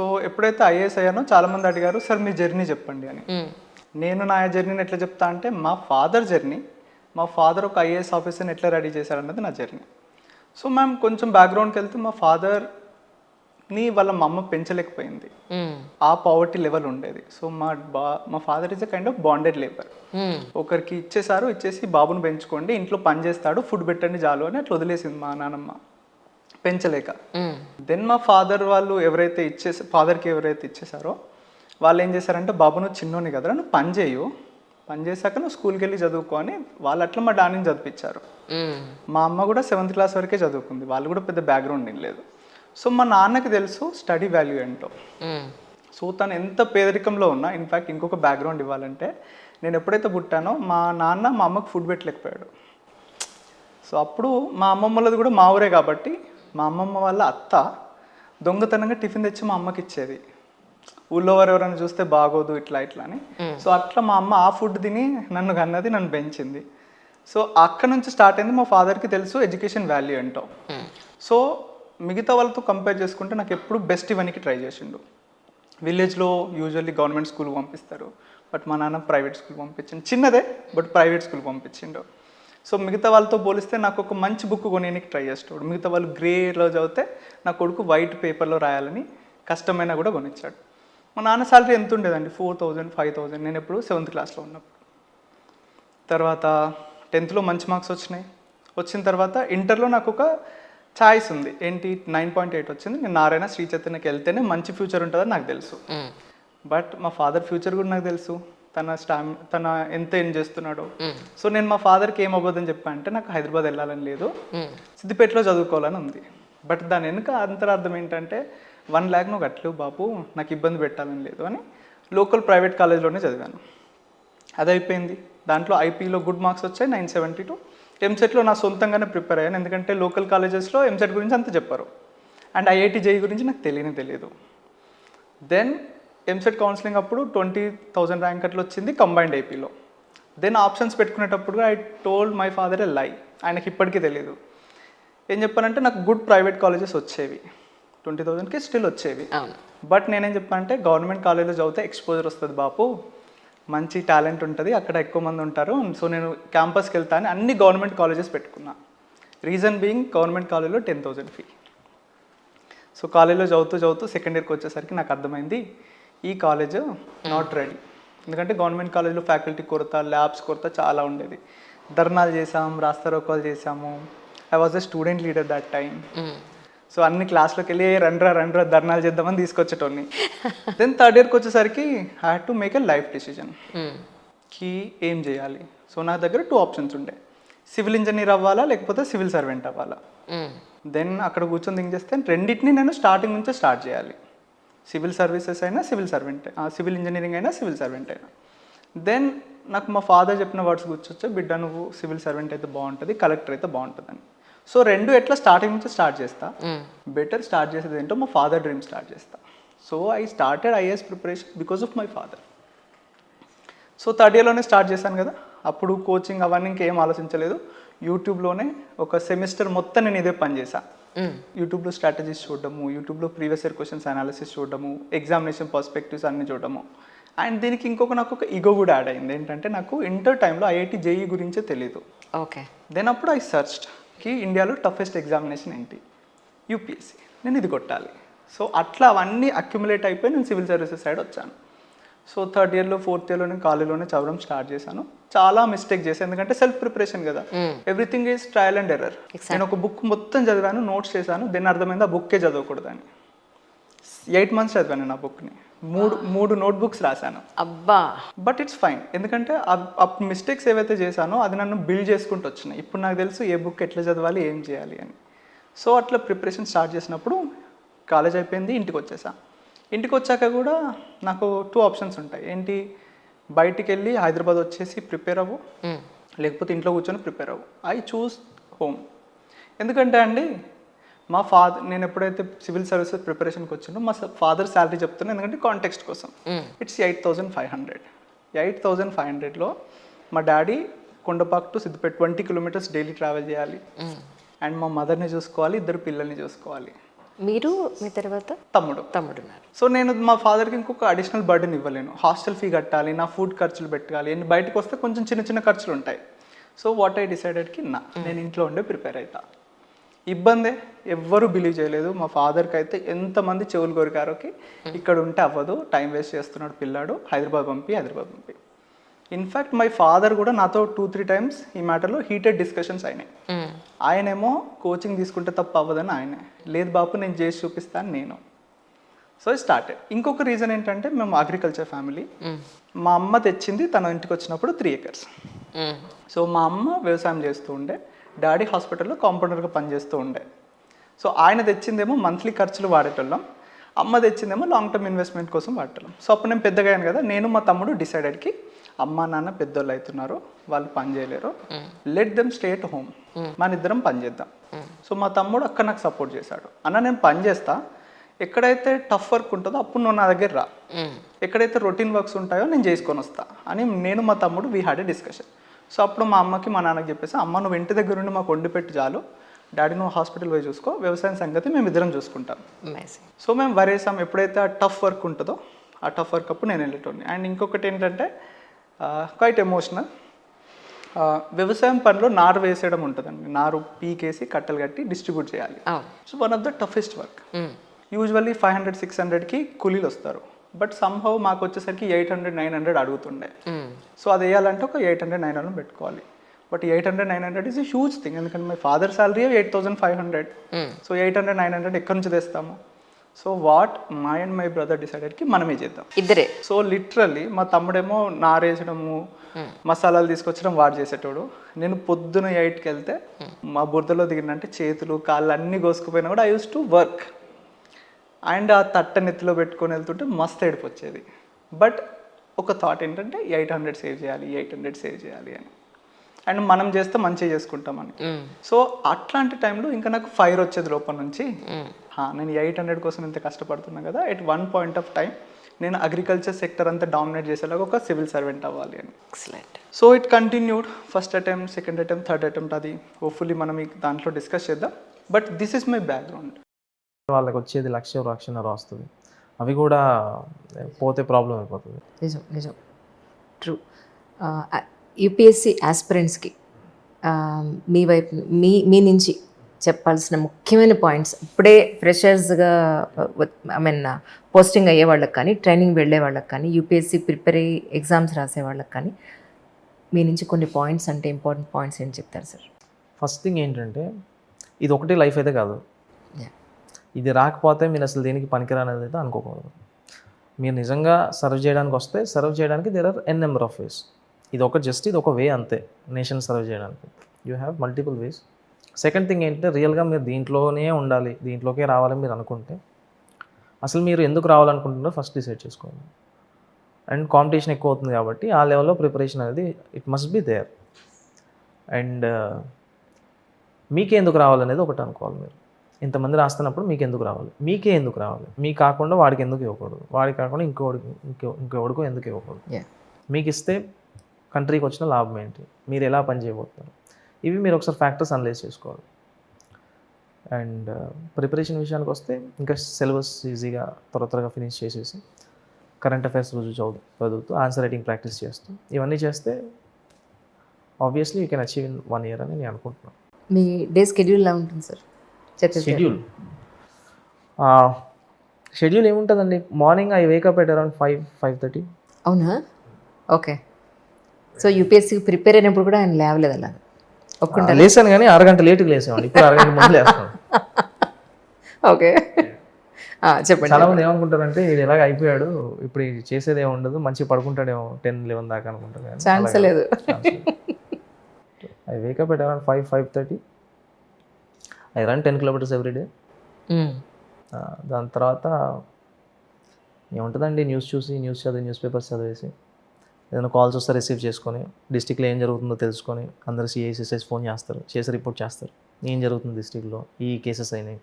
So ఎప్పుడైతే IAS అయ్యానో చాలామంది అడిగారు సార్ మీ జర్నీ చెప్పండి అని. నేను నా జర్నీని ఎట్లా చెప్తా అంటే మా ఫాదర్ జర్నీ, మా ఫాదర్ ఒక ఐఏఎస్ ఆఫీసర్ని ఎట్లా రెడీ చేశారన్నది నా జర్నీ. సో మ్యామ్ కొంచెం బ్యాక్గ్రౌండ్కి వెళ్తే మా ఫాదర్ని వాళ్ళ మా అమ్మ పెంచలేకపోయింది, ఆ పావర్టీ లెవెల్ ఉండేది. సో మా father is a kind of bonded labour. ఒకరికి ఇచ్చేసి బాబుని పెంచుకోండి, ఇంట్లో పని చేస్తాడు, ఫుడ్ పెట్టండి చాలు అని అట్లా వదిలేసింది మా నాన్నమ్మ పెంచలేక. దెన్ మా ఫాదర్ వాళ్ళు ఫాదర్కి ఎవరైతే ఇచ్చేసారో వాళ్ళు ఏం చేశారంటే బాబు నువ్వు చిన్నోని కదరా, నువ్వు పని చేశాక నువ్వు స్కూల్కి వెళ్ళి చదువుకో అని వాళ్ళు అట్లా మా డాడీని చదివించారు. మా అమ్మ కూడా 7th క్లాస్ వరకే చదువుకుంది, వాళ్ళు కూడా పెద్ద బ్యాక్గ్రౌండ్ ఏం లేదు. సో మా నాన్నకి తెలుసు స్టడీ వాల్యూ ఏంటో. సో తను ఎంత పేదరికంలో ఉన్నా, ఇన్ఫ్యాక్ట్ ఇంకొక బ్యాక్గ్రౌండ్ ఇవ్వాలంటే నేను ఎప్పుడైతే పుట్టానో మా నాన్న మా అమ్మకు ఫుడ్ పెట్టలేకపోయాడు. సో అప్పుడు మా అమ్మమ్మలది కూడా మా ఊరే కాబట్టి మా అమ్మమ్మ వాళ్ళ అత్త దొంగతనంగా టిఫిన్ తెచ్చి మా అమ్మకి ఇచ్చేది, ఊళ్ళో వారు ఎవరైనా చూస్తే బాగోదు ఇట్లా అని. సో అట్లా మా అమ్మ ఆ ఫుడ్ తిని నన్ను కన్నది, నన్ను పెంచింది. సో అక్కడ నుంచి స్టార్ట్ అయింది. మా ఫాదర్కి తెలుసు ఎడ్యుకేషన్ వాల్యూ ఏంటో. సో మిగతా వాళ్ళతో కంపేర్ చేసుకుంటే నాకు ఎప్పుడు బెస్ట్ ఇవన్నీ ట్రై చేసిండు. విలేజ్లో యూజువల్లీ గవర్నమెంట్ స్కూల్ పంపిస్తారు, బట్ మా నాన్న ప్రైవేట్ స్కూల్ పంపించిండు, చిన్నదే బట్ ప్రైవేట్ స్కూల్ పంపించిండు. సో మిగతా వాళ్ళతో పోలిస్తే నాకు ఒక మంచి బుక్ కొనేనికి ట్రై చేస్తాడు. మిగతా వాళ్ళు గ్రేలో చదివితే నా కొడుకు వైట్ పేపర్లో రాయాలని కష్టమైనా కూడా కొనిచ్చాడు. మా నాన్న శాలరీ ఎంత ఉండేదండి, 4,000 5,000 నేను ఎప్పుడు 7th క్లాస్లో ఉన్నప్పుడు. తర్వాత 10thలో మంచి మార్క్స్ వచ్చిన తర్వాత ఇంటర్లో నాకు ఒక ఛాయిస్ ఉంది, ఏంటి 9.8 వచ్చింది. నేను నారాయణ శ్రీ చైతన్యకి వెళ్తేనే మంచి ఫ్యూచర్ ఉంటుందని నాకు తెలుసు. బట్ మా ఫాదర్ ఫ్యూచర్ కూడా నాకు తెలుసు, తన ఎంత ఏం చేస్తున్నాడో. సో నేను మా ఫాదర్కి ఏం అవ్వదని చెప్పా అంటే నాకు హైదరాబాద్ వెళ్ళాలని లేదు, సిద్దిపేటలో చదువుకోవాలని ఉంది. బట్ దాని వెనుక అంతరార్థం ఏంటంటే 1 lakh నువ్వు కట్టలేవు బాబు, నాకు ఇబ్బంది పెట్టాలని లేదు అని లోకల్ ప్రైవేట్ కాలేజ్లోనే చదివాను. అది అయిపోయింది. దాంట్లో ఐపీలో గుడ్ మార్క్స్ వచ్చాయి, 972. ఎంసెట్లో నా సొంతంగానే ప్రిపేర్ అయ్యాను, ఎందుకంటే లోకల్ కాలేజెస్లో ఎంసెట్ గురించి అంత చెప్పారు అండ్ ఐఐటి జేఈ గురించి నాకు తెలియదు. దెన్ ఎంసెట్ కౌన్సిలింగ్ అప్పుడు 20,000 ర్యాంక్ అట్లా వచ్చింది కంబైన్డ్ ఐపీలో. దెన్ ఆప్షన్స్ పెట్టుకునేటప్పుడు ఐ టోల్డ్ మై ఫాదర్ ఏ లై, ఆయనకి ఇప్పటికీ తెలియదు. ఏం చెప్పానంటే నాకు గుడ్ ప్రైవేట్ కాలేజెస్ వచ్చేవి, 20,000కి స్టిల్ వచ్చేవి. బట్ నేనేం చెప్పానంటే గవర్నమెంట్ కాలేజ్లో చదివితే ఎక్స్పోజర్ వస్తుంది బాపు, మంచి టాలెంట్ ఉంటుంది, అక్కడ ఎక్కువ మంది ఉంటారు. సో నేను క్యాంపస్కి వెళ్తా అని అన్ని గవర్నమెంట్ కాలేజెస్ పెట్టుకున్నా. రీజన్ బీయింగ్ గవర్నమెంట్ కాలేజ్లో 10,000 ఫీ. సో కాలేజ్లో చదువుతూ సెకండ్ ఇయర్కి వచ్చేసరికి నాకు అర్థమైంది ఈ కాలేజ్ నాట్ రెడీ. ఎందుకంటే గవర్నమెంట్ కాలేజ్లో ఫ్యాకల్టీ కొరత, ల్యాబ్స్ కొరత చాలా ఉండేది. ధర్నాలు చేసాము, రాస్తారోకాలు చేసాము. I was a student leader that time. So అన్ని క్లాస్లోకి వెళ్ళి రండ్రా ధర్నాలు చేద్దామని తీసుకొచ్చేటోని. దెన్ థర్డ్ ఇయర్కి వచ్చేసరికి I had to make a life decision కి ఏం చేయాలి. సో నా దగ్గర 2 ఆప్షన్స్ ఉండే, సివిల్ ఇంజనీర్ అవ్వాలా లేకపోతే సివిల్ సర్వెంట్ అవ్వాలా. దెన్ అక్కడ కూర్చొని థింక్ చేస్తే రెండింటిని నేను స్టార్టింగ్ నుంచే స్టార్ట్ చేయాలి, సివిల్ సర్వీసెస్ అయినా సివిల్ సర్వెంట్, సివిల్ ఇంజనీరింగ్ అయినా సివిల్ సర్వెంట్ అయినా. దెన్ నాకు మా ఫాదర్ చెప్పిన వర్డ్స్ గుర్తొచ్చా, బిడ్డ నువ్వు సివిల్ సర్వెంట్ అయితే బాగుంటుంది, కలెక్టర్ అయితే బాగుంటుందని. సో రెండు ఎట్లా స్టార్టింగ్ నుంచి స్టార్ట్ చేస్తా, బెటర్ స్టార్ట్ చేసేది ఏంటో మా ఫాదర్ డ్రీమ్ స్టార్ట్ చేస్తా. So I started IAS preparation because of my father. So third ఇయర్లోనే స్టార్ట్ చేశాను కదా, అప్పుడు కోచింగ్ అవన్నీ ఇంకేం ఆలోచించలేదు. యూట్యూబ్లోనే ఒక సెమిస్టర్ మొత్తం నేను ఇదే పని చేశాను. యూట్యూబ్లో స్ట్రాటజీస్ చూడడము, యూట్యూబ్లో ప్రీవియస్ ఇయర్ క్వశ్చన్స్ అనాలిసిస్ చూడడము, ఎగ్జామినేషన్ పర్స్పెక్టివ్స్ అన్నీ చూడడము. అండ్ దీనికి నాకు ఒక ఈగో కూడా యాడ్ అయింది, ఏంటంటే నాకు ఇంటర్ టైంలో ఐఐటి జేఈ గురించే తెలీదు. ఓకే. దెన్ అప్పుడు ఐ సర్చ్డ్కి ఇండియాలో టఫెస్ట్ ఎగ్జామినేషన్ ఏంటి, యూపీఎస్సీ, నేను ఇది కొట్టాలి. సో అట్లా అవన్నీ అక్యుములేట్ అయిపోయి నేను సివిల్ సర్వీసెస్ సైడ్ వచ్చాను. సో థర్డ్ ఇయర్లో ఫోర్త్ ఇయర్లో నేను కాలేజ్లోనే చదవడం స్టార్ట్ చేశాను. చాలా మిస్టేక్ చేశాను, ఎందుకంటే సెల్ఫ్ ప్రిపరేషన్ కదా, everything is trial and error. నేను ఒక బుక్ మొత్తం చదివాను, నోట్స్ చేశాను, దెన్ అర్థమైంది ఆ బుక్కే చదవకూడదని. 8 months చదివాను నా బుక్ని, మూడు నోట్బుక్స్ రాశాను. అబ్బా. బట్ ఇట్స్ ఫైన్, ఎందుకంటే ఆ మిస్టేక్స్ ఏవైతే చేశానో అది నన్ను బిల్డ్ చేసుకుంటూ వచ్చినాయి. ఇప్పుడు నాకు తెలుసు ఏ బుక్ ఎట్లా చదవాలి, ఏం చేయాలి అని. సో అట్లా ప్రిపరేషన్ స్టార్ట్ చేసినప్పుడు కాలేజ్ అయిపోయింది, ఇంటికి వచ్చేసా. ఇంటికి వచ్చాక కూడా నాకు 2 ఆప్షన్స్ ఉంటాయి, ఏంటి, బయటికి వెళ్ళి హైదరాబాద్ వచ్చేసి ప్రిపేర్ అవ్వు, లేకపోతే ఇంట్లో కూర్చొని ప్రిపేర్ అవ్వు. I choose home. ఎందుకంటే అండి మా ఫాదర్, నేను ఎప్పుడైతే సివిల్ సర్వీసెస్ ప్రిపరేషన్కి వచ్చిందో మా ఫాదర్ శాలరీ చెప్తున్నాను, ఎందుకంటే కాంటెక్స్ట్ కోసం. ఇట్స్ 8,500. 8,500లో మా daddy Kondapak to Siddipet 20 kilometers daily travel చేయాలి, అండ్ మా మదర్ని చూసుకోవాలి, 2 పిల్లల్ని చూసుకోవాలి. మీరు మీ తర్వాత తమ్ముడు. తమ్ముడున్నారు. సో నేను మా ఫాదర్కి ఇంకొక అడిషనల్ బర్డెన్ ఇవ్వలేను. హాస్టల్ ఫీ కట్టాలి, నా ఫుడ్ ఖర్చులు పెట్టాలి, బయటకు వస్తే కొంచెం చిన్న చిన్న ఖర్చులు ఉంటాయి. సో వాట్ ఐ డిసైడెడ్కి నేను ఇంట్లో ఉండే ప్రిపేర్ అవుతా. ఇబ్బందే, ఎవ్వరూ బిలీవ్ చేయలేదు. మా ఫాదర్కి అయితే ఎంతమంది చెవులు కొరికారోకి ఇక్కడ ఉంటే అవ్వదు, టైం వేస్ట్ చేస్తున్నాడు పిల్లాడు, హైదరాబాద్ పంపి. ఇన్ఫ్యాక్ట్ మై ఫాదర్ కూడా నాతో 2-3 టైమ్స్ ఈ మ్యాటర్లో హీటెడ్ డిస్కషన్స్ అయినాయి. ఆయనేమో కోచింగ్ తీసుకుంటే తప్ప అవ్వదని ఆయనే, లేదు బాపు నేను చేసి చూపిస్తాను నేను. So started. ఇంకొక రీజన్ ఏంటంటే మేము అగ్రికల్చర్ ఫ్యామిలీ. మా అమ్మ తెచ్చింది తన ఇంటికి వచ్చినప్పుడు 3 acres. సో మా అమ్మ వ్యవసాయం చేస్తూ ఉండే, డాడీ హాస్పిటల్లో కాంపౌండర్గా పనిచేస్తూ ఉండే. సో ఆయన తెచ్చిందేమో మంత్లీ ఖర్చులు వాడేటోళ్ళం, అమ్మ తెచ్చిందేమో లాంగ్ టర్మ్ ఇన్వెస్ట్మెంట్ కోసం వాడేటోళ్ళం. సో అప్పుడు నేను పెద్దగా అయ్యాను కదా, నేను మా తమ్ముడు డిసైడెడ్కి అమ్మ నాన్న పెద్దోళ్ళు అవుతున్నారు, వాళ్ళు పని చేయలేరు, let them stay at home, మన ఇద్దరం పని చేద్దాం. సో మా తమ్ముడు అక్కడ నాకు సపోర్ట్ చేశాడు. అన్న నేను పని చేస్తా, ఎక్కడైతే టఫ్ వర్క్ ఉంటుందో అప్పుడు నువ్వు నా దగ్గర రా, ఎక్కడైతే రొటీన్ వర్క్స్ ఉంటాయో నేను చేసుకొని వస్తా అని నేను మా తమ్ముడు we had a discussion. So అప్పుడు మా అమ్మకి మా నాన్నకి చెప్పేసి, అమ్మ నువ్వు ఇంటి దగ్గర ఉండి మాకు వండి పెట్టి చాలు, డాడీ నువ్వు హాస్పిటల్ పోయి చూసుకో, వ్యవసాయం సంగతి మేము ఇద్దరం చూసుకుంటాం. సో మేము వరేసాం, ఎప్పుడైతే ఆ టఫ్ వర్క్ ఉంటుందో ఆ టఫ్ వర్క్ అప్పుడు నేను వెళ్ళేటోని. అండ్ ఇంకొకటి ఏంటంటే క్వైట్ ఎమోషనల్, వ్యవసాయం పనిలో నారు వేసేయడం ఉంటుందండి. నారు పీకేసి కట్టలు కట్టి డిస్ట్రిబ్యూట్ చేయాలి. So one of the toughest work. Usually 500-600కి కూలీలు వస్తారు, బట్ సమ్హౌ మాకు వచ్చేసరికి 800-900 అడుగుతుండే. సో అది వేయాలంటే ఒక 800-900 పెట్టుకోవాలి. But 800-900 is a huge thing, ఎందుకంటే మై ఫాదర్ సాలరీ 8,500. సో 800-900 ఎక్కడి నుంచి తెస్తాము? So what my and my brother డిసైడెడ్కి మనమే చేద్దాం ఇద్దరే. సో లిటరల్లీ మా తమ్ముడేమో నారేసడము మసాలాలు తీసుకొచ్చడం వాడు చేసేటోడు. నేను పొద్దున 8కి వెళ్తే మా బురదలో దిగినంటే చేతులు కాళ్ళు అన్నీ కోసుకుపోయినా కూడా I use to work. And ఆ తట్ట నెత్తిలో పెట్టుకొని వెళ్తుంటే మస్తు ఏడుపు వచ్చేది. బట్ ఒక థాట్ ఏంటంటే 800 సేవ్ చేయాలి అని, అండ్ మనం చేస్తే మంచిగా చేసుకుంటామని. సో అట్లాంటి టైంలో ఇంకా నాకు ఫైర్ వచ్చేది లోపల నుంచి, నేను 800 కోసం ఇంత కష్టపడుతున్నా కదా, at one point of time నేను అగ్రికల్చర్ సెక్టర్ అంతా డామినేట్ చేసేలాగా ఒక సివిల్ సర్వెంట్ అవ్వాలి అని. So it continued. First attempt, second attempt, third attempt, అది హోప్ఫుల్లీ మనం దాంట్లో డిస్కస్ చేద్దాం. But this is my background. వాళ్ళకి వచ్చేది 1,00,000 వస్తుంది, అవి కూడా పోతే ప్రాబ్లం అయిపోతుంది. నిజం ట్రూ. యూపీఎస్సీ ఆస్పిరెంట్స్కి మీ వైపు మీ నుంచి చెప్పాల్సిన ముఖ్యమైన పాయింట్స్, ఇప్పుడే ఫ్రెషర్స్గా పోస్టింగ్ అయ్యే వాళ్ళకి కానీ, ట్రైనింగ్ వెళ్ళే వాళ్ళకి కానీ, యూపీఎస్సీ ప్రిపేర్ అయ్యి ఎగ్జామ్స్ రాసే వాళ్ళకి కానీ మీ నుంచి కొన్ని పాయింట్స్, అంటే ఇంపార్టెంట్ పాయింట్స్ ఏం చెప్తారు సార్? ఫస్ట్ థింగ్ ఏంటంటే, ఇది ఒకటే లైఫ్ అయితే కాదు. ఇది రాకపోతే మీరు అసలు దేనికి పనికిరానేది అయితే అనుకోకూడదు. మీరు నిజంగా సర్వ్ చేయడానికి వస్తే సర్వ్ చేయడానికి there are n number of ways. ఇది ఒక వే అంతే నేషన్ సర్వ్ చేయడానికి. You have multiple ways. Second thing ఏంటంటే, రియల్గా మీరు దీంట్లోనే ఉండాలి, దీంట్లోకే రావాలని మీరు అనుకుంటే, అసలు మీరు ఎందుకు రావాలనుకుంటున్నారో ఫస్ట్ డిసైడ్ చేసుకోండి. అండ్ కాంపిటీషన్ ఎక్కువ అవుతుంది కాబట్టి ఆ లెవెల్లో ప్రిపరేషన్ అనేది it must be there. And మీకే ఎందుకు రావాలనేది ఒకటి అనుకోవాలి. మీరు ఇంతమంది రాస్తున్నప్పుడు మీకు ఎందుకు రావాలి, మీకు కాకుండా వాడికి ఎందుకు ఇవ్వకూడదు, వాడికి కాకుండా ఇంకెవడికో ఎందుకు ఇవ్వకూడదు. మీకు ఇస్తే కంట్రీకి వచ్చిన లాభం ఏంటి, మీరు ఎలా పని చేయబోతున్నారు, ఇవి మీరు ఒకసారి ఫ్యాక్టర్స్ అనలైజ్ చేసుకోవాలి. అండ్ ప్రిపరేషన్ విషయానికి వస్తే ఇంకా సిలబస్ ఈజీగా త్వరగా ఫినిష్ చేసేసి కరెంట్ అఫైర్స్ రోజు చదువుతూ ఆన్సర్ రైటింగ్ ప్రాక్టీస్ చేస్తూ ఇవన్నీ చేస్తే obviously you can achieve in 1 year అని నేను అనుకుంటున్నాను. మీ డే షెడ్యూల్ ఎలా ఉంటుంది సార్? షెడ్యూల్ ఏముంటుందండి, morning I wake up at around 5-5:30. అవునా? ఓకే. సో యూపీఎస్సీకి ప్రిపేర్ అయినప్పుడు కూడా ఆయన లేవలేదు అలా? లేసాను కానీ 6 గంటలు లేటుగా లేసామండి, ఇప్పుడు 6 గంటల ముందు లేస్తాను. ఓకే, చెప్పండి. చాలా మంది ఏమనుకుంటారంటే ఇది ఎలాగ అయిపోయాడు, ఇప్పుడు చేసేది ఏమి ఉండదు, మంచిగా పడుకుంటాడేమో 10-11 దాకా అనుకుంటారు. ఛాన్స్ లేదు. I wake up at around 5-5:30. I run 10 kilometers every day. దాని తర్వాత ఏముంటుందండి, న్యూస్ చదివి, న్యూస్ పేపర్స్ చదివేసి, ఏదైనా కాల్స్ వస్తే రిసీవ్ చేసుకొని, డిస్ట్రిక్ట్లో ఏం జరుగుతుందో తెలుసుకొని, అందరు సిఐసిఎస్ ఫోన్ చేస్తారు, చేసి రిపోర్ట్ చేస్తారు, ఏం జరుగుతుంది డిస్ట్రిక్ట్లో, ఈ కేసెస్ అయినాయి,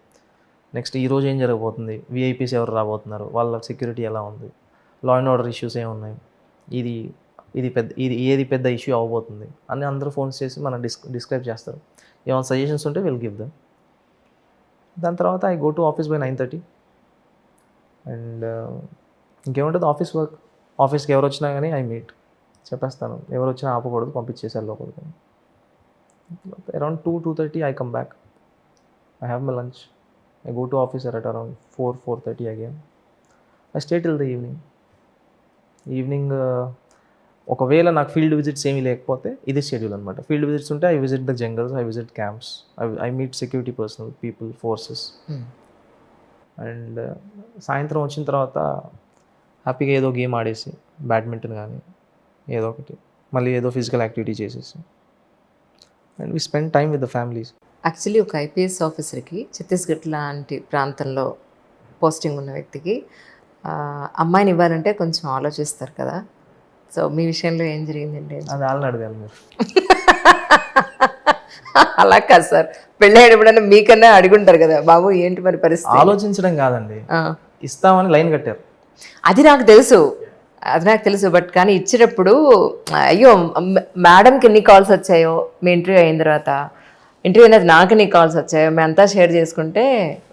నెక్స్ట్ ఈరోజు ఏం జరగబోతుంది, విఐపీస్ ఎవరు రాబోతున్నారు, వాళ్ళ సెక్యూరిటీ ఎలా ఉంది, లా అండ్ ఆర్డర్ ఇష్యూస్ ఏమున్నాయి, ఏది పెద్ద ఇష్యూ అవ్వబోతుంది అని అందరూ ఫోన్స్ చేసి మనం డిస్క్రైబ్ చేస్తారు. ఏమైనా సజెషన్స్ ఉంటే విల్ గివ్ దెమ్. దాని తర్వాత I go to office by 9:30 and ఇంకేముంటుంది ఆఫీస్ వర్క్. ఆఫీస్కి ఎవరు వచ్చినా కానీ ఐ మీట్ చెప్పేస్తాను, ఎవరు వచ్చినా ఆపకూడదు, పంపించేసారు లోపలికి. Around 2:30 I come back, I have my lunch, I go to office at around 4:30 again. I stay till the evening. ఒకవేళ నాకు ఫీల్డ్ విజిట్స్ ఏమీ లేకపోతే ఇది షెడ్యూల్ అనమాట. ఫీల్డ్ విజిట్స్ ఉంటే I visit the jungles, I visit camps, I meet security personal people, forces. And సాయంత్రం వచ్చిన తర్వాత హ్యాపీగా ఏదో గేమ్ ఆడేసి, బ్యాడ్మింటన్ కానీ ఏదో ఒకటి, మళ్ళీ ఏదో ఫిజికల్ యాక్టివిటీ చేసేసి and we spend time with the families. Actually ఒక ఐపీఎస్ ఆఫీసర్కి ఛత్తీస్గఢ్ లాంటి ప్రాంతంలో పోస్టింగ్ ఉన్న వ్యక్తికి అమ్మాయిని ఇవ్వాలంటే కొంచెం ఆలోచిస్తారు కదా. సో మీ విషయంలో ఏం జరిగిందండి? అది వాళ్ళని అడగాలి మీరు. అలా కాదు సార్, పెళ్ళయ్యేటప్పుడన్నా మీకన్నా అడుగుంటారు కదా, బాబు ఏంటి మరి పరిస్థితి. ఆలోచించడం కాదండి, ఇస్తామని లైన్ కట్టారు. అది నాకు తెలుసు బట్ కానీ ఇచ్చేటప్పుడు అయ్యో మేడంకి ఎన్ని కాల్స్ వచ్చాయో, మీ ఇంటర్వ్యూ అయిన తర్వాత, ఇంటర్వ్యూ అయిన తర్వాత నాకు ఎన్ని కాల్స్ వచ్చాయో, మేమంతా షేర్ చేసుకుంటే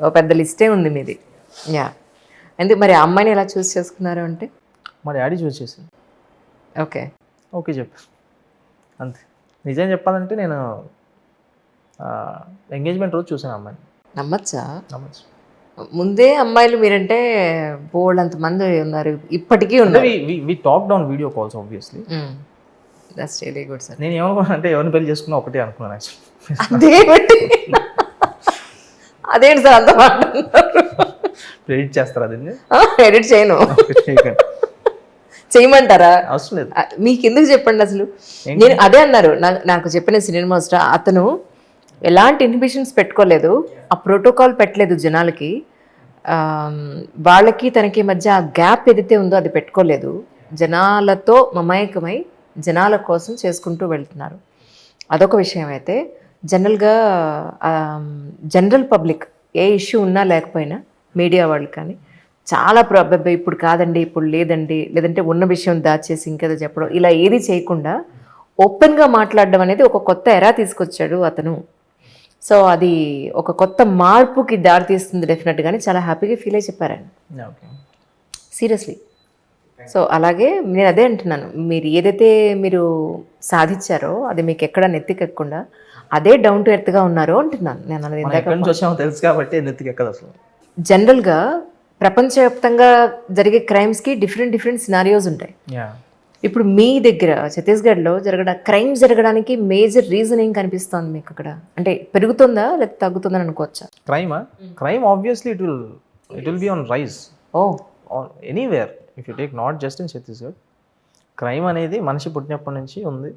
ఒక పెద్ద లిస్టే ఉంది మీది. యా, ఎందుకు మరి ఆ అమ్మాయిని ఎలా చూస్ చేసుకున్నారు అంటే? మా డాడీ చూస్ చేసి ఓకే చెప్పు అంతే. నిజం చెప్పాలంటే నేను ఎంగేజ్మెంట్ రోజు చూసాను అమ్మాయిని. నమ్మచ్చా? నమ్మచ్చు. ముందే అమ్మాయిలు మీరంటే బోల్డ్ అంతమంది ఉన్నారు, ఇప్పటికీ ఉన్నారు. We talk down video calls obviously. That's really good sir. నేను ఏమనుకున్నా అంటే ఎవరిని పెళ్లి చేసుకున్నా ఒకటే అనుకున్నాను యాక్చువల్లీ. అదేంటి సార్ అంత మాట? ఎడిట్ చేస్తారా దీన్ని? ఎడిట్ చేయను. చేయమంటారా? అవసరం లేదు. మీకు ఎందుకు చెప్పండి అసలు. నేను అదే అన్నారు నాకు చెప్పిన సీనియర్ మోస్ట్, అతను ఎలాంటి ఇన్హిబిషన్స్ పెట్టుకోలేదు, ఆ ప్రోటోకాల్ పెట్టలేదు జనాలకి, వాళ్ళకి తనకి మధ్య ఆ గ్యాప్ ఏదైతే ఉందో అది పెట్టుకోలేదు. జనాలతో మమేకమై జనాల కోసం చేసుకుంటూ వెళ్తున్నారు. అదొక విషయం. అయితే జనరల్ పబ్లిక్ ఏ ఇష్యూ ఉన్నా లేకపోయినా మీడియా వాళ్ళు కానీ చాలా ఇప్పుడు కాదండి, ఇప్పుడు లేదండి, లేదంటే ఉన్న విషయం దాచేసి ఇంకేదో చెప్పడం, ఇలా ఏది చేయకుండా ఓపెన్గా మాట్లాడడం అనేది ఒక కొత్త ఎరా తీసుకొచ్చాడు అతను. సో అది ఒక కొత్త మార్పుకి దారి తీస్తుంది డెఫినెట్గానే. చాలా హ్యాపీగా ఫీల్ అయ్యి చెప్పారండి, సీరియస్లీ. సో అలాగే నేను అదే అంటున్నాను, మీరు ఏదైతే మీరు సాధించారో అది మీకు ఎక్కడ నెత్తికెక్కకుండా అదే డౌన్ టు ఎర్త్గా ఉన్నారో అంటున్నాను నేను. అనేది తెలుసు కాబట్టి నెత్తికెక్కదు అసలు. జనరల్గా ప్రపంచవ్యాప్తంగా జరిగే క్రైమ్స్కి డిఫరెంట్ సినారియోస్ ఉంటాయి. ఇప్పుడు మీ దగ్గర ఛత్తీస్గఢ్లో క్రైమ్స్ జరగడానికి మేజర్ రీజన్ ఏం కనిపిస్తోంది మీకు అక్కడ? అంటే పెరుగుతుందా లేకపోతే తగ్గుతుందని అనుకోవచ్చా? Crime obviously it will be on rise anywhere. If you take not just in Chhattisgarh, crime అనేది మనిషి పుట్టినప్పటి నుంచి ఉంది,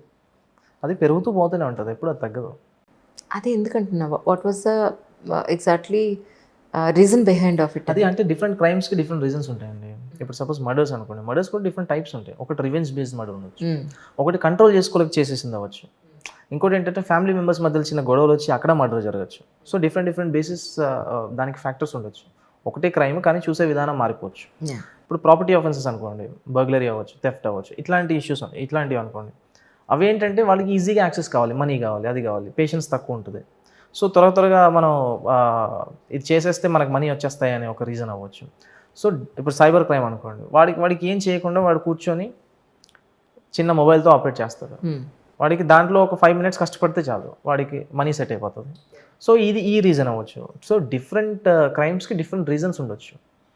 అది పెరుగుతూ పోతూనే ఉంటుంది, ఎప్పుడు అది తగ్గదు. అదే ఎందుకంటున్నా, what was the exactly reason behind of it? అది అంటే డిఫరెంట్ క్రైమ్స్కి డిఫరెంట్ రీజన్స్ ఉంటాయండి. ఇప్పుడు సపోజ్ మర్డర్స్ అనుకోండి, మర్డర్స్ కూడా డిఫరెంట్ టైప్స్ ఉంటాయి. ఒకటి రివెంజ్ బేస్డ్ మర్డర్ ఉండొచ్చు, ఒకటి కంట్రోల్ చేసుకోలేక చేసేసింది అవ్వచ్చు, ఇంకోటి ఏంటంటే ఫ్యామిలీ మెంబర్స్ మధ్య చిన్న గొడవలు వచ్చి అక్కడ మర్డర్ జరగచ్చు. సో డిఫరెంట్ బేసిస్ దానికి ఫ్యాక్టర్స్ ఉండొచ్చు. ఒకటే క్రైమ్ కానీ చూసే విధానం మారిపోవచ్చు. ఇప్పుడు ప్రాపర్టీ ఆఫెన్సెస్ అనుకోండి, బర్గ్లరీ అవ్వచ్చు, థెఫ్ట్ అవ్వచ్చు, ఇట్లాంటి ఇష్యూస్ ఇట్లాంటివి అనుకోండి. అవి ఏంటంటే వాళ్ళకి ఈజీగా యాక్సెస్ కావాలి, మనీ కావాలి, అది కావాలి, పేషెన్స్ తక్కువ ఉంటుంది. సో త్వరగా మనం ఇది చేసేస్తే మనకు మనీ వచ్చేస్తాయి అనే ఒక రీజన్ అవ్వచ్చు. సో ఇప్పుడు సైబర్ క్రైమ్ అనుకోండి, వాడికి ఏం చేయకుండా వాడు కూర్చొని చిన్న మొబైల్తో ఆపరేట్ చేస్తాడు. వాడికి దాంట్లో ఒక 5 minutes కష్టపడితే చాలు, వాడికి మనీ సెట్ అయిపోతుంది. సో ఈ రీజన్ అవ్వచ్చు. సో డిఫరెంట్ క్రైమ్స్కి డిఫరెంట్ రీజన్స్ ఉండొచ్చు.